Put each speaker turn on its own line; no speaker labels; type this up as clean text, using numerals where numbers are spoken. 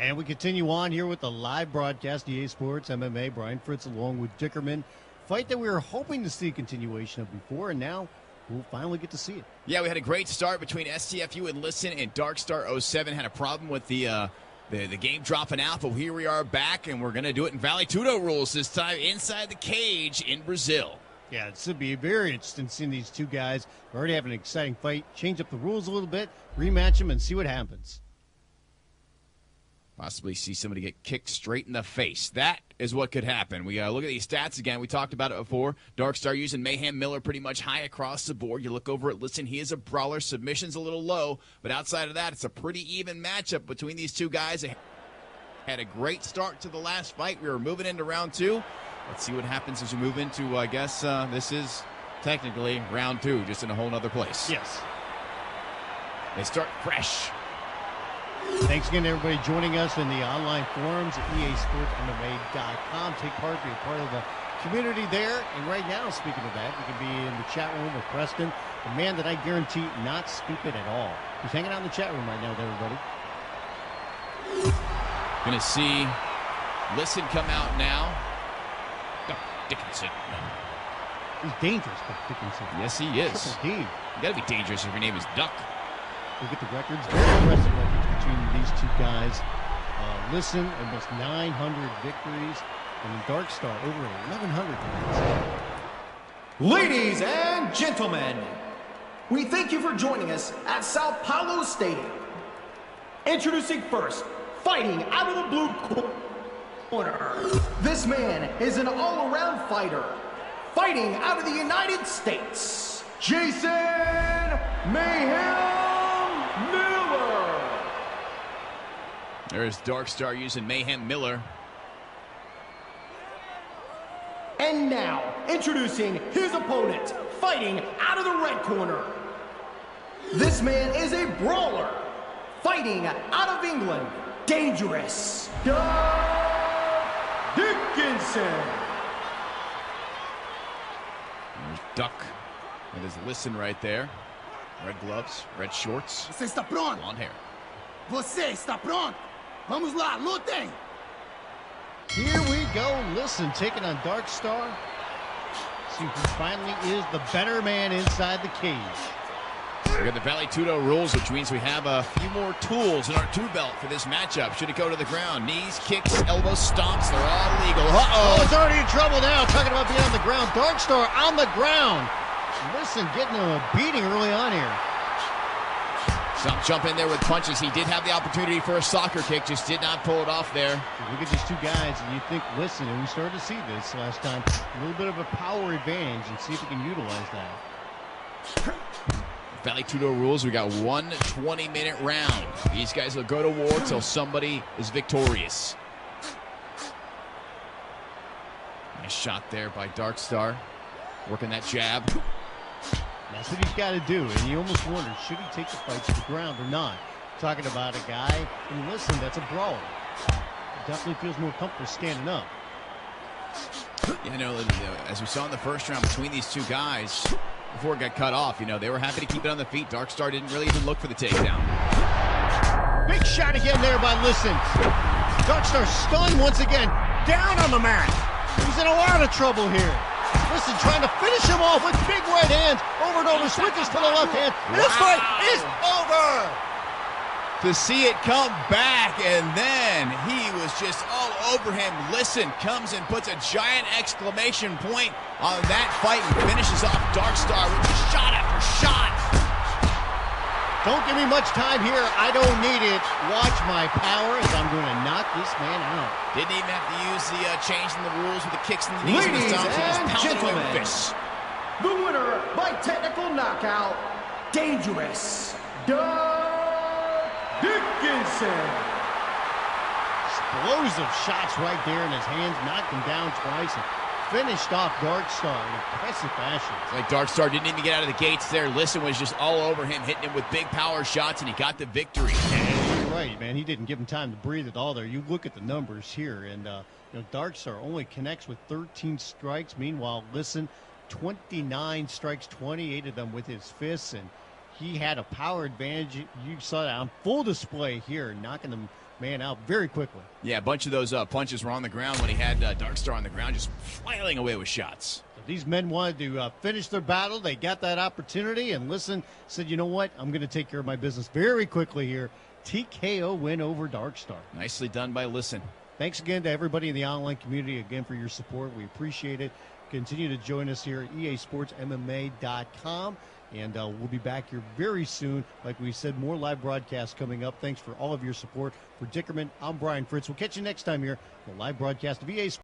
And we continue on here with the live broadcast, EA Sports MMA. Brian Fritz along with Dickerman. Fight that we were hoping to see a continuation of before, and now we'll finally get to see it.
Yeah, we had a great start between STFUnLISTEN and Darkstar 07. Had a problem with the game dropping out, but here we are back, and we're going to do it in Vale Tudo rules this time, inside the cage in Brazil.
Yeah, it should be very interesting seeing these two guys already have an exciting fight. Change up the rules a little bit, rematch them, and see what happens.
Possibly see somebody get kicked straight in the face. That is what could happen. We look at these stats again. We talked about it before. Darkstar using Mayhem Miller pretty much high across the board. You look over at Listen, he is a brawler. Submission's a little low, but outside of that, it's a pretty even matchup between these two guys. They had a great start to the last fight. We were moving into round two. Let's see what happens as we move into, I guess, this is technically round two, just in a whole other place.
Yes.
They start fresh.
Thanks again to everybody joining us in the online forums at easportsmma.com. Take part, be a part of the community there. And right now, speaking of that, you can be in the chat room with Preston, the man that I guarantee not stupid at all. He's hanging out in the chat room right now with everybody.
Gonna see Listen come out now. Oh, Dickinson.
He's dangerous, but Dickinson.
Yes, he is.
Triple D.
You gotta be dangerous if your name is Duck.
Look at the records. Very impressive records between these two guys. Listen, almost 900 victories. And Darkstar, over 1,100 wins.
Ladies and gentlemen, we thank you for joining us at Sao Paulo Stadium. Introducing first, fighting out of the blue corner. This man is an all-around fighter. Fighting out of the United States, Jason Mayhem Miller.
There's Darkstar using Mayhem Miller.
And now, introducing his opponent, fighting out of the red corner. This man is a brawler, fighting out of England, Dangerous Doug Dickinson.
There's Duck with his Listen right there. Red gloves, red shorts,
Você está pronto?
blonde hair.
Você está pronto? Vamos lá, lutem!
Here we go. Listen, taking on Darkstar. See who finally is the better man inside the cage.
We got the Vale Tudo rules, which means we have a few more tools in our tool belt for this matchup. Should it go to the ground? Knees, kicks, elbows, stomps, they're all legal.
Oh, it's already in trouble now. Talking about being on the ground. Darkstar on the ground. Listen, getting a beating early on here.
Some jump in there with punches. He did have the opportunity for a soccer kick, just did not pull it off there.
Look at these two guys, and you think, listen, and we started to see this last time, a little bit of a power advantage, and see if we can utilize that.
Vale Tudo rules, we got one 20-minute round. These guys will go to war till somebody is victorious. Nice shot there by Darkstar. Working that jab.
That's what he's got to do, and you almost wonder, should he take the fight to the ground or not? Talking about a guy, and listen, that's a brawler. He definitely feels more comfortable standing up.
Yeah, as we saw in the first round between these two guys, before it got cut off, they were happy to keep it on the feet. Darkstar didn't really even look for the takedown.
Big shot again there by Listen. Darkstar stunned once again, down on the mat. He's in a lot of trouble here. Listen, trying to finish him off with big right hands, over and over, switches to the left hand. And this fight is over.
To see it come back, and then he was just all over him. Listen comes and puts a giant exclamation point on that fight and finishes off Darkstar with shot after shot.
Don't give me much time here. I don't need it. Watch my power as I'm going to knock this man out.
Didn't even have to use the change in the rules with the kicks and the knees and the stomps. He just pounded away with fists.
The winner by technical knockout, Dangerous Doug Dickinson.
Explosive shots right there in his hands, knocked him down twice, and finished off Darkstar in impressive fashion.
It's like Darkstar didn't even get out of the gates there. Listen was just all over him, hitting him with big power shots, and he got the victory.
And you're right, man. He didn't give him time to breathe at all there. You look at the numbers here, and Darkstar only connects with 13 strikes. Meanwhile, Listen, 29 strikes, 28 of them with his fists, and he had a power advantage. You saw that on full display here, knocking them man out very quickly.
Yeah, a bunch of those punches were on the ground when he had Darkstar on the ground, just flailing away with shots.
These men wanted to finish their battle. They got that opportunity, and Listen said, you know what? I'm going to take care of my business very quickly here. TKO win over Darkstar.
Nicely done by Listen.
Thanks again to everybody in the online community again for your support. We appreciate it. Continue to join us here at EASportsMMA.com. And we'll be back here very soon. Like we said, more live broadcasts coming up. Thanks for all of your support. For Dickerman, I'm Brian Fritz. We'll catch you next time here on the live broadcast of EA Sports.